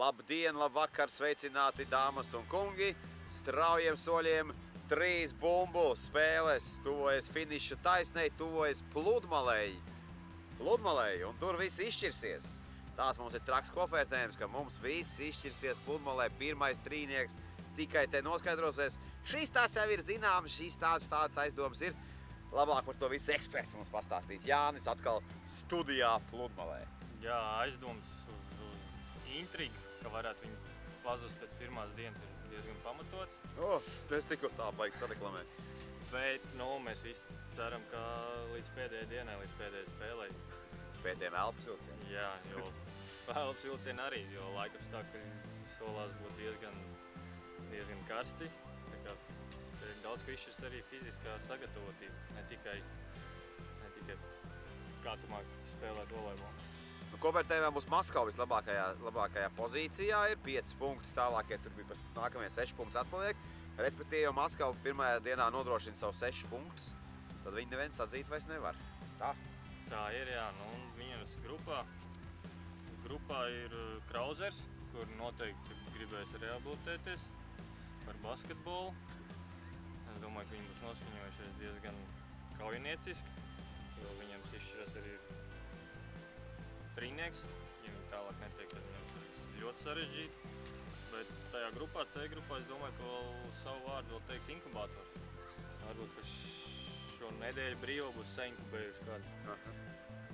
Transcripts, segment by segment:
Labdien, labvakar, sveicināti dāmas un kungi. Straujiem soļiem 3 bumbu spēles. Tuvojas finiša taisnei, tuvojas pludmalei. Un tur viss izšķirsies. Tās mums ir traks kofērtējums, ka mums viss izšķirsies pludmalē. Pirmais trīnieks tikai te noskaidrosies. Šīs tās jau ir zināmas, šīs tādas aizdomas ir. Labāk par to visu eksperts mums pastāstīs. Jānis atkal studijā pludmalē. Jā, aizdoms uz intrigu, ka varētu viņu pazust pēc pirmās dienas, ir diezgan pamatots. Es tikko tā baigi sareklamēt. Bet, mēs visi ceram, ka līdz pēdējai dienai, līdz pēdējai spēlei. Līdz pēdējiem elpas vilcieniem. Jā, jo elpas vilcieni arī, jo laikapstākļi solās būt diezgan karsti. Tā kā daudz ko izšķirs arī fiziskā sagatavotība, ne tikai kā tu māki spēlēt volejbolu. Kopērtējumā būs Maskava vislabākajā pozīcijā, ir 5 punkti, tālākie tur bija nākamie 6 punktus atpaliek. Respektīvi, jo Maskava pirmajā dienā nodrošina savu 6 punktus, tad viņi neviens atzīt vairs nevar. Tā? Tā ir, jā. Un viņas grupā ir Krauzers, kur noteikti gribēs rehabilitēties par basketbolu. Es domāju, ka viņi būs noskaņojušies diezgan kaujinieciski, jo viņiem izšķiras arī trīnieks. Ja viņi tālāk netiek, tad viņiem ir ļoti sarežģīti. Bet tajā grupā, C grupā, es domāju, ka vēl savu vārdu vēl teiks inkubators. Varbūt, ka šo nedēļu brīvo būs sainkubējuši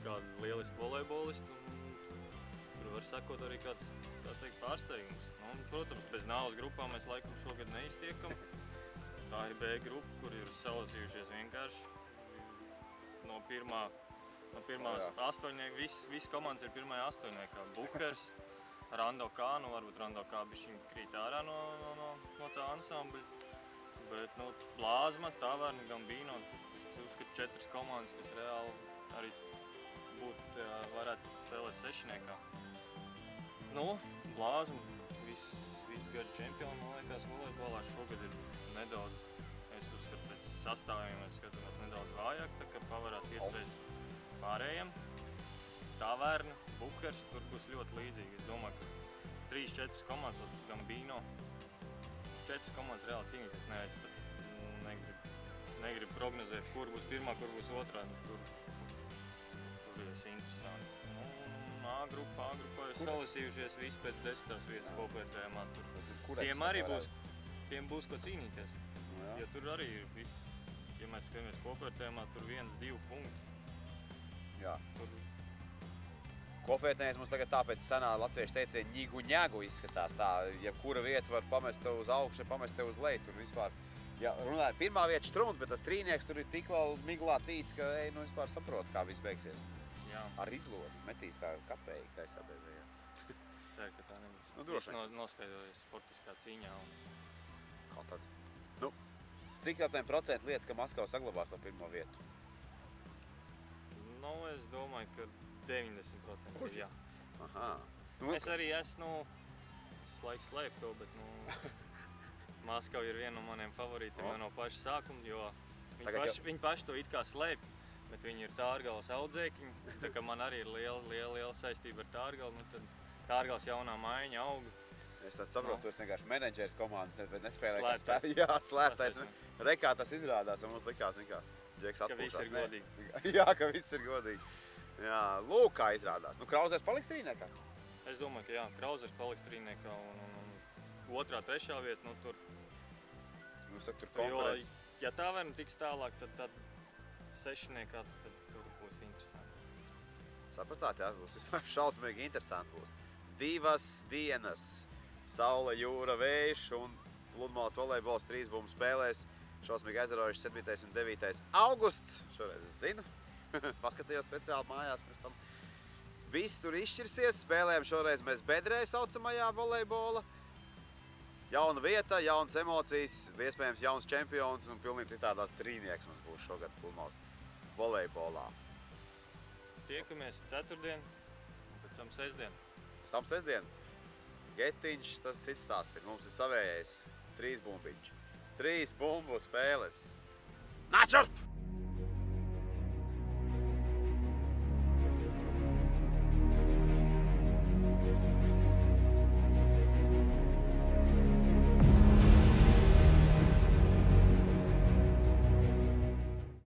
kādu lielisku volejbolistu. Tur var sekot arī kāds, tā teikt, pārsteigums. Protams, bez nāves grupā mēs laikam šogad neiztiekam. Tā ir B grupa, kur ir salasījušies vienkārši no pirmās astoņnieka. Viss komandas ir pirmajā astoņniekā. Bukers, Rando K, varbūt Rando K bišķiņ krīt ārā no tā ansambļa. Bet, Blāzma, Taverna, Gambino, es uzskatu 4 komandas, kas reāli arī varētu spēlēt sešniekā. Blāzma, visu gadu čempioni, man liekas, volejbolā šogad ir nedaudz, es uzskatu, pēc sastāviem, nedaudz vājāk, tā kā pavarās iespējas pārējiem. Taverna, Bukers, tur būs ļoti līdzīgi. Es domāju, ka 3-4 komandas, Gambino, 4 komandas reāli cīnīsies. Es pat negribu prognozēt, kur būs pirmā, kur būs otrā. Tur būs interesanti. A grupā ir salasījušies visi pēc 10. vietas kopērtējumā. Tiem būs ko cīnīties. Jo tur arī ir viss, ja mēs skatāmies kopērtējumā, tur 1-2 punkti. Jā. Kopvērtējums mums tagad tāpēc senā latviešu teiciena ņigu-ņegu izskatās tā. Jebkura vieta var pamest tev uz augšu, pamest tev uz leju. Tur vispār, runājot, pirmā vieta Štruns, bet tas trīnieks tur ir tik vēl miglā tīts, ka vispār saprotu, kā viss beigsies. Jā. Ar izlozi metīs tā kapēji gaisā bēbējā. Ceru, ka tā nebūs. Droši. Noskaidroties sportiskā cīņā. Kā tad? Cik aptuveni procentu lietas, ka Maskava saglabās to pirmo vietu? Es domāju, ka 90% ir jā. Aha. Es arī esmu slēpu to, bet Maskava ir viena no maniem favorītiem no paša sākuma, jo viņi paši to it kā slēp, bet viņi ir Tārgalas audzēkiņi, tā kā man arī ir liela saistība ar Tārgalu, tad Tārgalas jaunā maiņa auga. Es tad saprotu, tu esi vienkārši menedžers komandas, bet nespēlē kā spēlē. Jā, slēptais. Rekā tas izrādās, un mums likās, ka Džeks atpūtās. Ka viss ir godīgi. Jā, ka viss ir godīgi. Jā, lūk, kā izrādās. Krauzers paliks trīniekā? Es domāju, ka jā, Krauzers paliks trīniekā un 2., 3. vieta, tur. Tur konkurence. Ja Taverna tiks tālāk, tad sešniekā, tad tur būs interesanti. Sapratāt, jā, būs vispār šausmīgi interesanti būs. 2 dienas. Saule, jūra, vējš un pludmales volejbols 3 bumbu spēlēs. Šausmīgi aizraujuši 7. un 9. augusts. Šoreiz es zinu. Paskatījos speciāli mājās pirms tam. Viss tur izšķirsies. Spēlējam šoreiz mēs bedrē saucamajā volejbola. Jauna vieta, jaunas emocijas, iespējams jauns čempions un pilnīgi citādās trīnieks mums būs šogad pludmales volejbolā. Tiekamies ceturtdien un pēc tam sestdien. Pēc tam sestdien. Getiņš, tas cits stāsts ir. Mums ir savējais 3 bumbiņš. 3 bumbu spēles. Nāc šurp!